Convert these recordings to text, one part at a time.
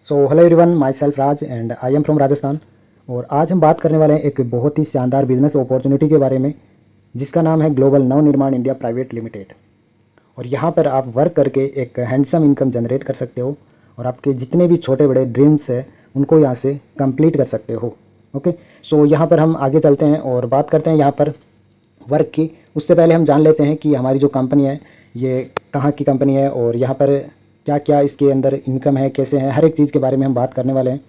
So hello everyone, my self Raj and I am from Rajasthan. और आज हम बात करने वाले हैं एक बहुत ही शानदार बिजनेस अपॉर्चुनिटी के बारे में, जिसका नाम है ग्लोबल नव निर्माण इंडिया प्राइवेट लिमिटेड। और यहाँ पर आप वर्क करके एक हैंडसम इनकम जनरेट कर सकते हो और आपके जितने भी छोटे बड़े ड्रीम्स हैं उनको यहाँ से कंप्लीट कर सकते हो। ओके, सो यहाँ पर हम आगे चलते हैं और बात करते हैं यहाँ पर वर्क की। उससे पहले हम जान लेते हैं कि हमारी जो कंपनी है ये कहाँ की कंपनी है और यहाँ पर क्या क्या इसके अंदर इनकम है, कैसे है, हर एक चीज़ के बारे में हम बात करने वाले हैं।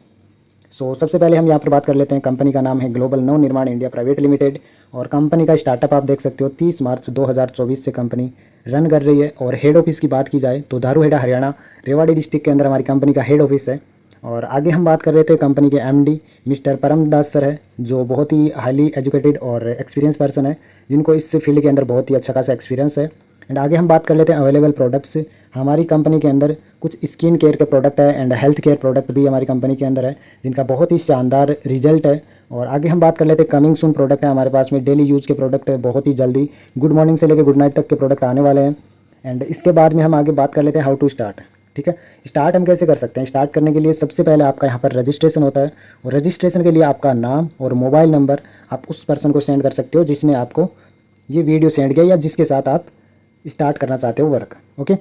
सो सबसे पहले हम यहाँ पर बात कर लेते हैं। कंपनी का नाम है ग्लोबल नव निर्माण इंडिया प्राइवेट लिमिटेड और कंपनी का स्टार्टअप आप देख सकते हो 30 मार्च 2024 से कंपनी रन कर रही है। और हेड ऑफिस की बात की जाए तो दारूहेड़ा हरियाणा रेवाड़ी डिस्ट्रिक्ट के अंदर हमारी कंपनी का हेड ऑफिस है। और आगे हम बात कर रहे थे कंपनी के एमडी मिस्टर परमदास सर है, जो बहुत ही हाईली एजुकेटेड और एक्सपीरियंस पर्सन है, जिनको इस फील्ड के अंदर बहुत ही अच्छा खासा एक्सपीरियंस है। एंड आगे हम बात कर लेते हैं अवेलेबल प्रोडक्ट्स। हमारी कंपनी के अंदर कुछ स्किन केयर के प्रोडक्ट है एंड हेल्थ केयर प्रोडक्ट भी हमारी कंपनी के अंदर है, जिनका बहुत ही शानदार रिजल्ट है। और आगे हम बात कर लेते हैं कमिंग सून प्रोडक्ट है हमारे पास में, डेली यूज़ के प्रोडक्ट है, बहुत ही जल्दी गुड मॉर्निंग से लेकर गुड नाइट तक के प्रोडक्ट आने वाले हैं। एंड इसके बाद में हम आगे बात कर लेते हैं हाउ टू स्टार्ट। ठीक है, स्टार्ट हम कैसे कर सकते हैं। स्टार्ट करने के लिए सबसे पहले आपका यहाँ पर रजिस्ट्रेशन होता है और रजिस्ट्रेशन के लिए आपका नाम और मोबाइल नंबर आप उस पर्सन को सेंड कर सकते हो जिसने आपको ये वीडियो सेंड किया या जिसके साथ आप स्टार्ट करना चाहते हो वर्क। ओके,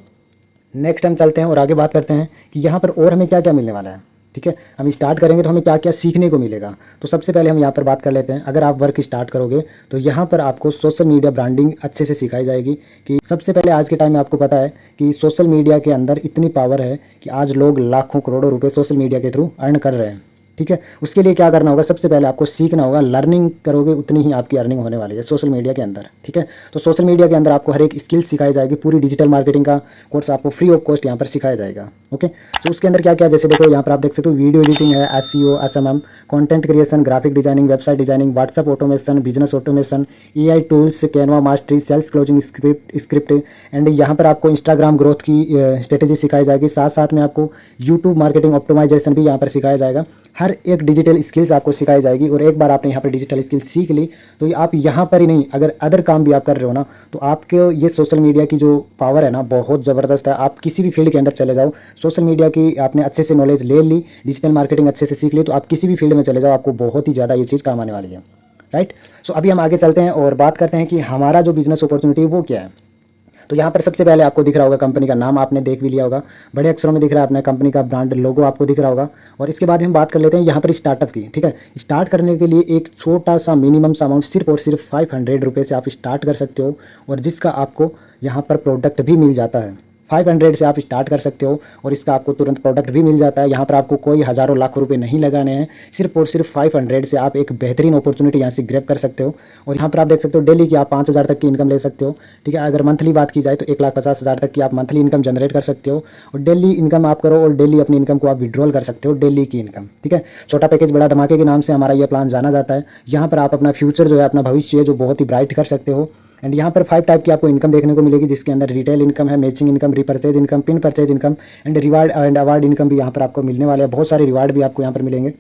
नेक्स्ट हम चलते हैं और आगे बात करते हैं कि यहाँ पर और हमें क्या क्या मिलने वाला है। ठीक है, हम स्टार्ट करेंगे तो हमें क्या क्या सीखने को मिलेगा। तो सबसे पहले हम यहाँ पर बात कर लेते हैं, अगर आप वर्क स्टार्ट करोगे तो यहाँ पर आपको सोशल मीडिया ब्रांडिंग अच्छे से सिखाई जाएगी। कि सबसे पहले आज के टाइम में आपको पता है कि सोशल मीडिया के अंदर इतनी पावर है कि आज लोग लाखों करोड़ों रुपए सोशल मीडिया के थ्रू अर्न कर रहे हैं। ठीक है, उसके लिए क्या करना होगा, सबसे पहले आपको सीखना होगा। लर्निंग करोगे उतनी ही आपकी अर्निंग होने वाली है सोशल मीडिया के अंदर। ठीक है, तो सोशल मीडिया के अंदर आपको हर एक स्किल सिखाई जाएगी। पूरी डिजिटल मार्केटिंग का कोर्स आपको फ्री ऑफ कॉस्ट यहाँ पर सिखाया जाएगा। ओके, तो उसके अंदर क्या क्या, जैसे देखो यहाँ पर आप देख सकते हो वीडियो एडिटिंग है, SEO, SMM, content creation, graphic designing, website designing, WhatsApp automation, business automation, AI tools, Canva mastery, sales closing script. And यहाँ पर आपको इंस्टाग्राम ग्रोथ की स्ट्रेटेजी सिखाई जाएगी। साथ साथ में आपको यूट्यूब मार्केटिंग ऑप्टिमाइजेशन भी यहाँ पर सिखाया जाएगा। हर एक डिजिटल स्किल्स आपको सिखाई जाएगी। और एक बार आपने यहाँ पर डिजिटल स्किल सीख ली तो आप यहाँ पर ही नहीं, अगर अदर काम भी आप कर रहे हो ना, तो आपके ये सोशल मीडिया की जो पावर है ना बहुत ज़बरदस्त है। आप किसी भी फील्ड के अंदर चले जाओ, सोशल मीडिया की आपने अच्छे से नॉलेज ले ली, डिजिटल मार्केटिंग अच्छे से सीख ली, तो आप किसी भी फील्ड में चले जाओ, आपको बहुत ही ज़्यादा ये चीज़ काम आने वाली है। राइट, सो अभी हम आगे चलते हैं और बात करते हैं कि हमारा जो बिजनेस अपॉर्चुनिटी है वो क्या है। तो यहाँ पर सबसे पहले आपको दिख रहा होगा कंपनी का नाम, आपने देख भी लिया होगा, बड़े अक्षरों में दिख रहा है अपने कंपनी का ब्रांड लोगो आपको दिख रहा होगा। और इसके बाद हम बात कर लेते हैं यहाँ पर स्टार्टअप की। ठीक है, स्टार्ट करने के लिए एक छोटा सा मिनिमम सा अमाउंट सिर्फ और सिर्फ 500 रुपये से आप स्टार्ट कर सकते हो और जिसका आपको यहाँ पर प्रोडक्ट भी मिल जाता है। 500 से आप स्टार्ट कर सकते हो और इसका आपको तुरंत प्रोडक्ट भी मिल जाता है। यहाँ पर आपको कोई हज़ारों लाखों रुपए नहीं लगाने हैं, सिर्फ और सिर्फ 500 से आप एक बेहतरीन अपॉर्चुनिटी यहाँ से ग्रैब कर सकते हो। और यहाँ पर आप देख सकते हो डेली की आप 5000 तक की इनकम ले सकते हो। ठीक है, अगर मंथली बात की जाए तो 1,50,000 तक की आप मंथली इनकम जनरेट कर सकते हो। और डेली इनकम आप करो और डेली अपनी इनकम को आप विड्रॉल कर सकते हो, डेली की इनकम। ठीक है, छोटा पैकेज बड़ा धमाके के नाम से हमारा यह प्लान जाना जाता है। यहाँ पर आप अपना फ्यूचर जो है, अपना भविष्य है जो बहुत ही ब्राइट कर सकते हो। एंड यहाँ पर 5 टाइप की आपको इनकम देखने को मिलेगी, जिसके अंदर रिटेल इनकम है, matching income, repurchase income, pin purchase income and reward and award income भी यहाँ पर आपको मिलने वाले हैं। बहुत सारे रिवार्ड भी आपको यहाँ पर मिलेंगे।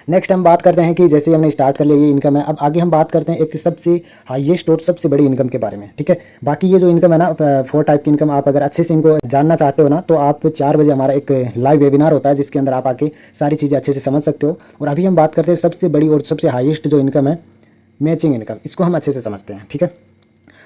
नेक्स्ट हम बात करते हैं कि जैसे हमने स्टार्ट कर लिया ये इनकम है, अब आगे हम बात करते हैं एक सबसे हाईएस्ट और सबसे बड़ी इनकम के बारे में। ठीक है, बाकी ये जो इनकम है ना 4 टाइप की इनकम, आप अगर अच्छे से इनको जानना चाहते हो ना तो आप 4 बजे हमारा एक लाइव वेबिनार होता है जिसके अंदर आप आके सारी चीज़ें अच्छे से समझ सकते हो। और अभी हम बात करते हैं सबसे बड़ी और सबसे हाईएस्ट जो इनकम है, मैचिंग इनकम, इसको हम अच्छे से समझते हैं। ठीक है,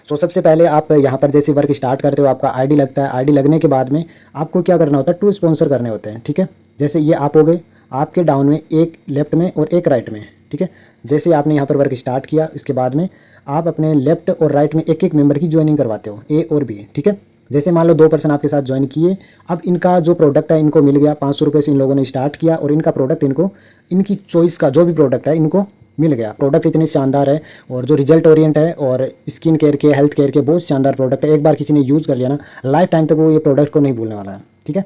तो सबसे पहले आप यहाँ पर जैसे वर्क स्टार्ट करते हो आपका आईडी लगता है। आईडी लगने के बाद में आपको क्या करना होता है, 2 स्पॉन्सर करने होते हैं। ठीक है, जैसे ये आप हो गए, आपके डाउन में एक लेफ्ट में और एक राइट में। ठीक है, जैसे आपने यहाँ पर वर्क स्टार्ट किया इसके बाद में आप अपने लेफ्ट और राइट में एक एक मेंबर की ज्वाइनिंग करवाते हो, ए और बी। ठीक है, जैसे मान लो 2 पर्सन आपके साथ ज्वाइन किए, अब इनका जो प्रोडक्ट है इनको मिल गया 500 रुपये से, इन लोगों ने स्टार्ट किया और इनका प्रोडक्ट इनको, इनकी चॉइस का जो भी प्रोडक्ट है इनको मिल गया। प्रोडक्ट इतने शानदार है और जो रिजल्ट ओरिएंट है और स्किन केयर के, हेल्थ केयर के बहुत शानदार प्रोडक्ट है। एक बार किसी ने यूज़ कर लिया ना, लाइफ टाइम तक वो ये प्रोडक्ट को नहीं भूलने वाला है। ठीक है,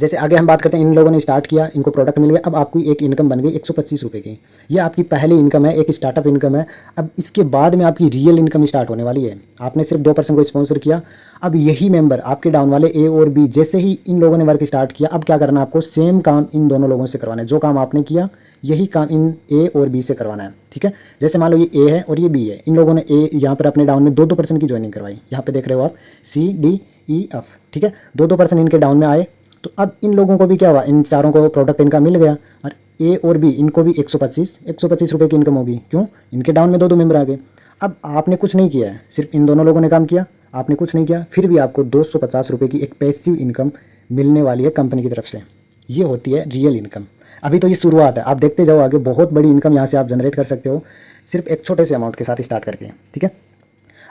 जैसे आगे हम बात करते हैं, इन लोगों ने स्टार्ट किया, इनको प्रोडक्ट मिल गया, अब आपकी एक इनकम बन गई 125 रुपये की। ये आपकी पहली इनकम है, एक स्टार्टअप इनकम है। अब इसके बाद में आपकी रियल इनकम स्टार्ट होने वाली है। आपने सिर्फ 2 पर्सन को स्पॉन्सर किया, अब यही मेंबर आपके डाउन वाले ए और बी, जैसे ही इन लोगों ने वर्क स्टार्ट किया, अब क्या करना है आपको, सेम काम इन दोनों लोगों से करवाना है। जो काम आपने किया यही काम इन ए और बी से करवाना है। ठीक है, जैसे मान लो ये ए है और ये बी है, इन लोगों ने ए यहाँ पर अपने डाउन में 2-2 पर्सन की ज्वाइनिंग करवाई। यहाँ पे देख रहे हो आप C D E F। ठीक है, 2-2 पर्सन इनके डाउन में आए तो अब इन लोगों को भी क्या हुआ, इन चारों को प्रोडक्ट इनका मिल गया और ए और बी इनको भी 125 रुपये की इनकम होगी। क्यों? इनके डाउन में दो दो मेंबर आ गए। अब आपने कुछ नहीं किया है, सिर्फ इन दोनों लोगों ने काम किया, आपने कुछ नहीं किया, फिर भी आपको 250 रुपये की एक पैसिव इनकम मिलने वाली है कंपनी की तरफ से। ये होती है रियल इनकम। अभी तो ये शुरुआत है, आप देखते जाओ आगे बहुत बड़ी इनकम यहाँ से आप जनरेट कर सकते हो, सिर्फ एक छोटे से अमाउंट के साथ स्टार्ट करके। ठीक है,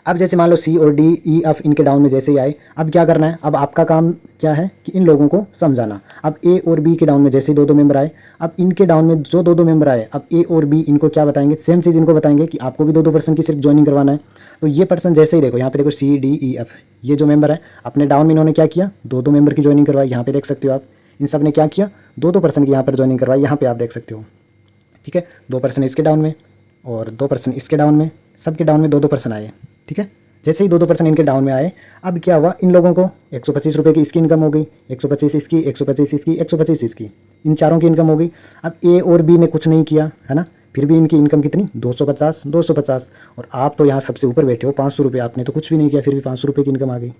अब जैसे मान लो सी और डी ई एफ इनके डाउन में जैसे ही आए, अब क्या करना है, अब आपका काम क्या है कि इन लोगों को समझाना। अब ए और बी के डाउन में जैसे ही दो दो मेंबर आए, अब इनके डाउन में जो दो दो मेंबर आए, अब ए और बी इनको क्या बताएंगे, सेम चीज़ इनको बताएंगे कि आपको भी दो दो पर्सन की सिर्फ ज्वाइनिंग करवाना है। तो ये पर्सन जैसे ही देखो यहाँ पे देखो सी डी ई एफ ये जो मेंबर है अपने डाउन में इन्होंने क्या किया, दो दो मेंबर की ज्वाइनिंग करवाई। यहाँ पे देख सकते हो आप, इन सब ने क्या किया, दो दो पर्सन की यहाँ पर ज्वाइनिंग करवाई, यहाँ पे आप देख सकते हो। ठीक है, दो पर्सन इसके डाउन में और दो पर्सन इसके डाउन में, सबके डाउन में दो दो पर्सन आए। ठीक है, जैसे ही दो दो पर्सन इनके डाउन में आए, अब क्या हुआ, इन लोगों को 125 रुपये की इसकी इनकम हो गई, 125 इसकी, 125 इसकी, 125 इसकी, इन चारों की इनकम हो गई। अब ए और बी ने कुछ नहीं किया है ना, फिर भी इनकी इनकम कितनी, 250 250। और आप तो यहाँ सबसे ऊपर बैठे हो, 500 रुपये, आपने तो कुछ भी नहीं किया, फिर भी 500 रुपये की इनकम आ गई।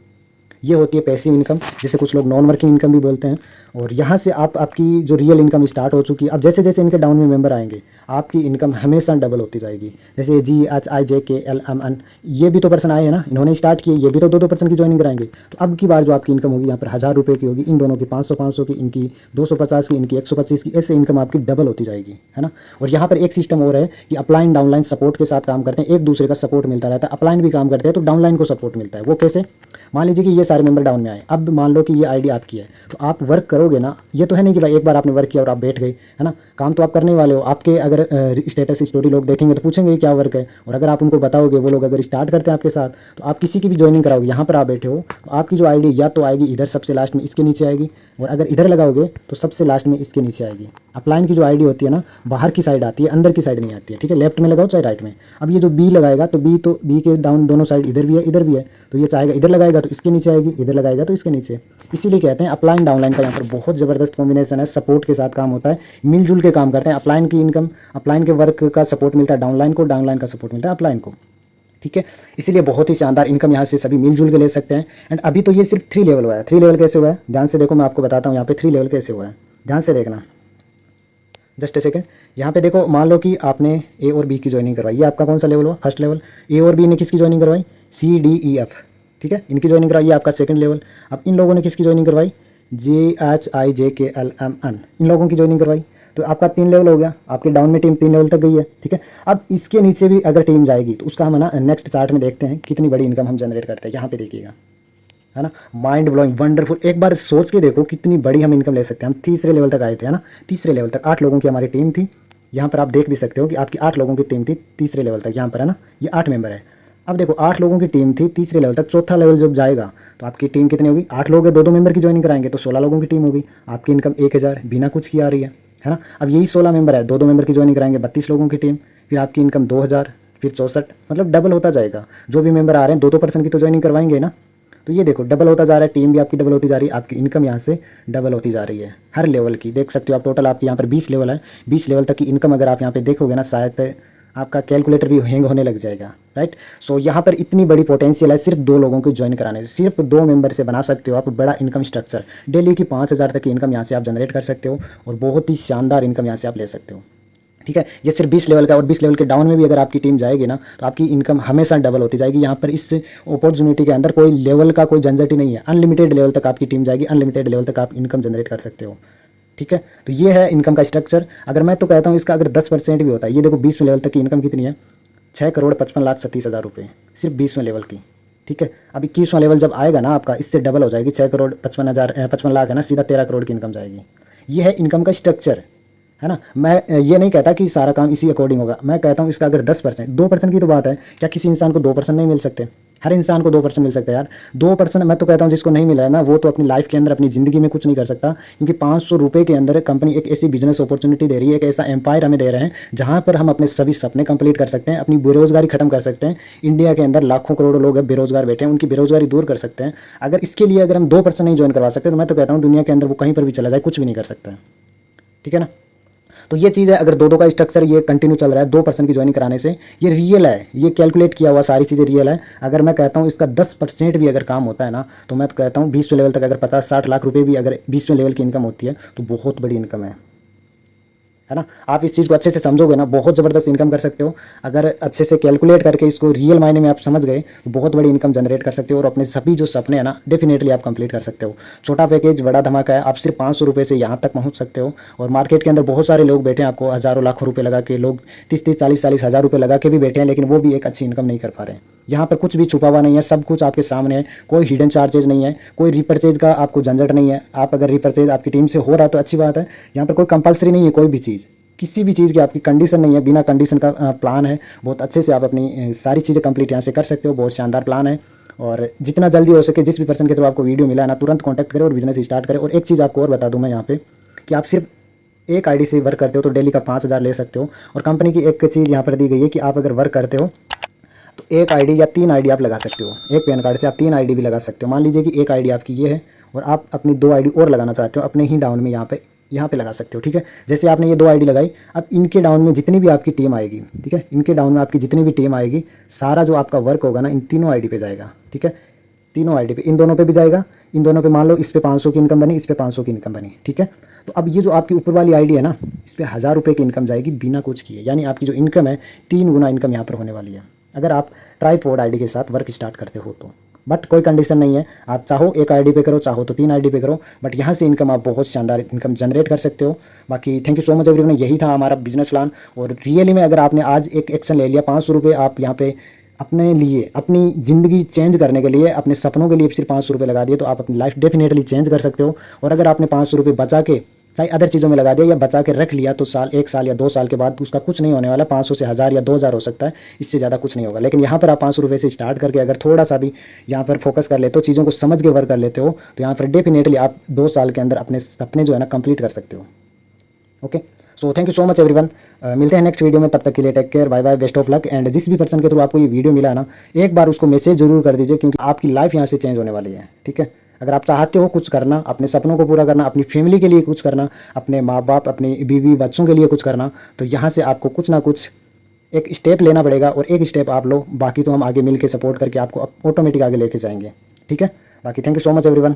ये होती है पैसिव इनकम, जिसे कुछ लोग नॉन वर्किंग इनकम भी बोलते हैं। और यहाँ से आपकी जो रियल इनकम स्टार्ट हो चुकी है। अब जैसे जैसे इनके डाउन में मेंबर आएंगे, आपकी इनकम हमेशा डबल होती जाएगी। जैसे GHIJKLMN ये भी तो पर्सन आए हैं ना, इन्होंने स्टार्ट किए, ये भी तो दो दो पर्सन की ज्वाइनिंग कराएंगे। तो अब की बार जो आपकी इनकम होगी यहाँ पर 1000 रुपये की होगी, इन दोनों की 500 की, इनकी 250 की, इनकी 125 की, ऐसे इनकम आपकी डबल होती जाएगी, है ना। और यहाँ पर एक सिस्टम और है कि अपलाइन डाउनलाइन सपोर्ट के साथ काम करते हैं, एक दूसरे का सपोर्ट मिलता रहता है। अपलाइन भी काम करते हैं तो डाउनलाइन को सपोर्ट मिलता है। वो कैसे, मान लीजिए कि ये सारे मेंबर डाउन में आए, अब मान लो कि ये आईडी आपकी है, तो आप वर्क करोगे ना। ये तो है नहीं कि भाई एक बार आपने वर्क किया और आप बैठ गए, है ना, काम तो आप करने वाले हो। आपके अगर स्टेटस स्टोरी लोग देखेंगे तो पूछेंगे क्या वर्क है, और अगर आप उनको बताओगे, वो लोग अगर स्टार्ट करते हैं आपके साथ, तो आप किसी की भी ज्वाइनिंग कराओगे, यहाँ पर आप बैठे हो, तो आपकी जो आईडी या तो आएगी इधर सबसे लास्ट में इसके नीचे आएगी, और अगर इधर लगाओगे तो सबसे लास्ट में इसके नीचे आएगी। अपलाइन की जो आईडी होती है ना, बाहर की साइड आती है, अंदर की साइड नहीं आती है। ठीक है, लेफ्ट में लगाओ चाहे राइट में। अब ये जो बी लगाएगा, तो बी के डाउन दोनों साइड इधर भी है इधर भी है, तो ये चाहेगा इधर लगाएगा तो इसके नीचे आएगी, इधर लगाएगा तो इसके नीचे। इसीलिए कहते हैं अपलाइन डाउनलाइन का यहाँ पर बहुत ज़बरदस्त कॉम्बिनेशन है, सपोर्ट के साथ काम होता है, मिलजुल के काम करते हैं। अपलाइन की इनकम, अपलाइन के वर्क का सपोर्ट मिलता है डाउनलाइन को, डाउनलाइन का सपोर्ट मिलता है अपलाइन को। ठीक है, इसीलिए बहुत ही शानदार इनकम यहाँ से सभी मिलजुल के ले सकते हैं। एंड अभी तो ये सिर्फ 3 लेवल हुआ है। 3 लेवल कैसे हुआ है, ध्यान से देखो, मैं आपको बताता हूँ यहाँ पे 3 लेवल कैसे हुआ है, ध्यान से देखना। जस्ट ए सेकंड, यहाँ पे देखो, मान लो कि आपने ए और बी की ज्वाइनिंग करवाई, ये आपका कौन सा लेवल हुआ, फर्स्ट लेवल। ए और बी ने किसकी ज्वाइनिंग करवाई, CDEF, ठीक है, इनकी ज्वाइनिंग करवाई, ये आपका सेकंड लेवल। अब इन लोगों ने किसकी ज्वाइनिंग करवाई, GHIJKLMN, इन लोगों की ज्वाइनिंग करवाई, तो आपका 3 लेवल हो गया। आपके डाउन में टीम 3 लेवल तक गई है। ठीक है, अब इसके नीचे भी अगर टीम जाएगी तो उसका हम ना नेक्स्ट चार्ट में देखते हैं कितनी बड़ी इनकम हम जनरेट करते हैं। यहाँ पे देखिएगा, है ना, माइंड ब्लोइंग, वंडरफुल। एक बार सोच के देखो कितनी बड़ी हम इनकम ले सकते हैं। हम तीसरे लेवल तक आए थे, है ना, तीसरे लेवल तक 8 लोगों की हमारी टीम थी। यहाँ पर आप देख भी सकते हो कि आपकी 8 लोगों की टीम थी तीसरे लेवल तक, यहाँ पर है ना, ये 8 मेंबर है। अब देखो 8 लोगों की टीम थी तीसरे लेवल तक, चौथा लेवल जब जाएगा तो आपकी टीम कितनी होगी, 8 लोग है, दो मेंबर की ज्वाइनिंग कराएंगे तो 16 लोगों की टीम होगी। आपकी इनकम 1000 बिना कुछ किए आ रही है ना। अब यही 16 मेंबर है, दो मेंबर की ज्वाइनिंग कराएंगे, 32 लोगों की टीम, फिर आपकी इनकम 2000, फिर 64, मतलब डबल होता जाएगा। जो भी मेंबर आ रहे हैं दो पर्सन की तो ज्वाइनिंग करवाएंगे ना, तो ये देखो डबल होता जा रहा है, टीम भी आपकी डबल होती जा रही है, आपकी इनकम यहाँ से डबल होती जा रही है हर लेवल की। देख सकते हो आप, टोटल आपकी यहाँ पर 20 लेवल है, 20 लेवल तक की इनकम अगर आप यहाँ पे देखोगे ना, शायद आपका कैलकुलेटर भी हैंग होने लग जाएगा, राइट। सो यहाँ पर इतनी बड़ी पोटेंशियल है सिर्फ 2 लोगों को ज्वाइन कराने से, सिर्फ 2 मेंबर से बना सकते हो आप बड़ा इनकम स्ट्रक्चर। डेली की 5000 तक की इनकम यहाँ से आप जनरेट कर सकते हो, और बहुत ही शानदार इनकम यहाँ से आप ले सकते हो। ठीक है, ये सिर्फ 20 लेवल का, और 20 लेवल के डाउन में भी अगर आपकी टीम जाएगी ना, तो आपकी इनकम हमेशा डबल होती जाएगी। यहाँ पर इस अपॉर्चुनिटी के अंदर कोई लेवल का कोई झंझट ही नहीं है, अनलिमिटेड लेवल तक आपकी टीम जाएगी, अनलिमिटेड लेवल तक आप इनकम जनरेट कर सकते हो। ठीक है, तो ये है इनकम का स्ट्रक्चर। अगर मैं तो कहता हूँ इसका अगर 10% भी होता है, ये देखो 20वें लेवल तक की इनकम कितनी है, 6,55,36,000 रुपये सिर्फ 20वें लेवल की। ठीक है, अब 21वां लेवल जब आएगा ना आपका, इससे डबल हो जाएगी, 6,55,000 लाख है ना, सीधा 13 करोड़ की इनकम जाएगी। ये है इनकम का स्ट्रक्चर, है ना। मैं ये नहीं कहता कि सारा काम इसी अकॉर्डिंग होगा, मैं कहता हूँ इसका अगर 10%, 2% की तो बात है, क्या किसी इंसान को 2% नहीं मिल सकते? हर इंसान को 2% मिल सकता है यार। 2% मैं तो कहता हूँ जिसको नहीं मिल रहा है ना, वो तो अपनी लाइफ के अंदर अपनी ज़िंदगी में कुछ नहीं कर सकता, क्योंकि 500 रुपये के अंदर कंपनी एक ऐसी बिजनेस अपॉर्चुनिटी दे रही है, एक ऐसा एम्पायर हमें दे रहे हैं जहाँ पर हम अपने सभी सपने कंप्लीट कर सकते हैं, अपनी बेरोजगारी खत्म कर सकते हैं। इंडिया के अंदर लाखों करोड़ों लोग बेरोजगार बैठे हैं, उनकी बेरोजगारी दूर कर सकते हैं। अगर इसके लिए अगर हम 2% नहीं ज्वाइन करवा सकते, तो मैं तो कहता हूँ दुनिया के अंदर वो कहीं पर भी चला जाए, कुछ भी नहीं कर सकता है। ठीक है ना। तो ये चीज़ है, अगर दो का स्ट्रक्चर ये कंटिन्यू चल रहा है 2% की ज्वाइनिंग कराने से, ये रियल है, ये कैलकुलेट किया हुआ सारी चीज़ें रियल है। अगर मैं कहता हूँ इसका 10% भी अगर काम होता है ना, तो मैं तो कहता हूँ 20वें लेवल तक अगर 50-60 लाख रुपए भी अगर 20वें लेवल की इनकम होती है तो बहुत बड़ी इनकम है ना। आप इस चीज़ को अच्छे से समझोगे ना, बहुत ज़बरदस्त इनकम कर सकते हो। अगर अच्छे से कैलकुलेट करके इसको रियल मायने में आप समझ गए तो बहुत बड़ी इनकम जनरेट कर सकते हो और अपने सभी जो सपने हैं ना डेफिनेटली आप कंप्लीट कर सकते हो। छोटा पैकेज बड़ा धमाका है, आप सिर्फ 500 रुपये से यहाँ तक पहुँच सकते हो। और मार्केट के अंदर बहुत सारे लोग बैठे हैं, आपको हज़ारों लाखों रुपये लगा के, लोग 30-30, 40-40 हज़ार रुपये लगा के भी बैठे हैं, लेकिन वो भी एक अच्छी इनकम नहीं कर पा रहे हैं। यहाँ पर कुछ भी छुपा हुआ नहीं है, सब कुछ आपके सामने है, कोई हिडन चार्जेज नहीं है, कोई रिपर्चेज का आपको झंझट नहीं है। आप अगर रिपर्चेज आपकी टीम से हो रहा है तो अच्छी बात है, यहाँ पर कोई कंपलसरी नहीं है, कोई भी चीज़, किसी भी चीज़ की आपकी कंडीशन नहीं है, बिना कंडीशन का प्लान है। बहुत अच्छे से आप अपनी सारी चीज़ें कंप्लीट यहाँ से कर सकते हो, बहुत शानदार प्लान है। और जितना जल्दी हो सके जिस भी पर्सन के थ्रू आपको वीडियो मिला है ना, तुरंत कॉन्टैक्ट करें और बिजनेस स्टार्ट करें। और एक चीज़ आपको और बता दूँ मैं यहाँ पे, कि आप सिर्फ एक आईडी से वर्क करते हो तो डेली का 5,000 ले सकते हो। और कंपनी की एक चीज़ यहाँ पर दी गई है कि आप अगर वर्क करते हो तो एक आईडी या 3 आईडी आप लगा सकते हो। एक पैन कार्ड से आप 3 आईडी भी लगा सकते हो। मान लीजिए कि एक आईडी आपकी ये है और आप अपनी 2 आईडी और लगाना चाहते हो अपने ही डाउन में, यहाँ पे लगा सकते हो। ठीक है, जैसे आपने ये 2 आईडी लगाई, अब इनके डाउन में जितनी भी आपकी टीम आएगी, ठीक है, इनके डाउन में आपकी जितनी भी टीम आएगी, सारा जो आपका वर्क होगा ना इन तीनों आईडी पे जाएगा। ठीक है, तीनों आईडी पे, इन दोनों पे भी जाएगा। इन दोनों पे मान लो इस पे 500 की इनकम बनी, इस पे 500 की इनकम बनी। ठीक है, तो अब ये जो आपकी ऊपर वाली आईडी है ना, इस पे 1,000 रुपये की इनकम जाएगी बिना कुछ किए, यानी आपकी जो इनकम है 3 गुना इनकम यहाँ पर होने वाली है, अगर आप ट्राइपॉड आईडी के साथ वर्क स्टार्ट करते हो तो। बट कोई कंडीशन नहीं है, आप चाहो एक आईडी पे करो, चाहो तो 3 आईडी पे करो, बट यहाँ से इनकम आप बहुत शानदार इनकम जनरेट कर सकते हो। बाकी thank you so much everyone, यही था हमारा बिजनेस प्लान। और रियली में अगर आपने आज एक एक्शन ले लिया, 500 रुपये आप यहाँ पे अपने लिए, अपनी ज़िंदगी चेंज करने के लिए, अपने सपनों के लिए सिर्फ 500 रुपये लगा दिए तो आप अपनी लाइफ डेफिनेटली चेंज कर सकते हो। और अगर आपने 500 रुपये बचा के चाहे अदर चीज़ों में लगा दिया या बचा के रख लिया तो साल, 1 साल या 2 साल के बाद उसका कुछ नहीं होने वाला। 500 से 1,000 या 2,000 हो सकता है, इससे ज़्यादा कुछ नहीं होगा। लेकिन यहाँ पर आप 500 रुपये से स्टार्ट करके अगर थोड़ा सा भी यहाँ पर फोकस कर लेते हो, चीज़ों को समझ के वर्क कर लेते हो, तो यहाँ पर डेफिनेटली आप 2 साल के अंदर अपने सपने जो है ना कंप्लीट कर सकते हो। Okay, so thank you so much everyone, मिलते हैं नेक्स्ट वीडियो में, तब तक के लिए take care, bye bye, best of luck. And जिस भी पर्सन के थ्रू आपको ये वीडियो मिला है ना, एक बार उसको मैसेज जरूर कर दीजिए, क्योंकि आपकी लाइफ यहाँ से चेंज होने वाली है। ठीक है, अगर आप चाहते हो कुछ करना, अपने सपनों को पूरा करना, अपनी फैमिली के लिए कुछ करना, अपने माँ बाप, अपनी बीवी बच्चों के लिए कुछ करना, तो यहाँ से आपको कुछ ना कुछ एक स्टेप लेना पड़ेगा। और एक स्टेप आप लो, बाकी तो हम आगे मिल के सपोर्ट करके आपको ऑटोमेटिक आगे लेके जाएंगे। ठीक है, बाकी thank you so much everyone.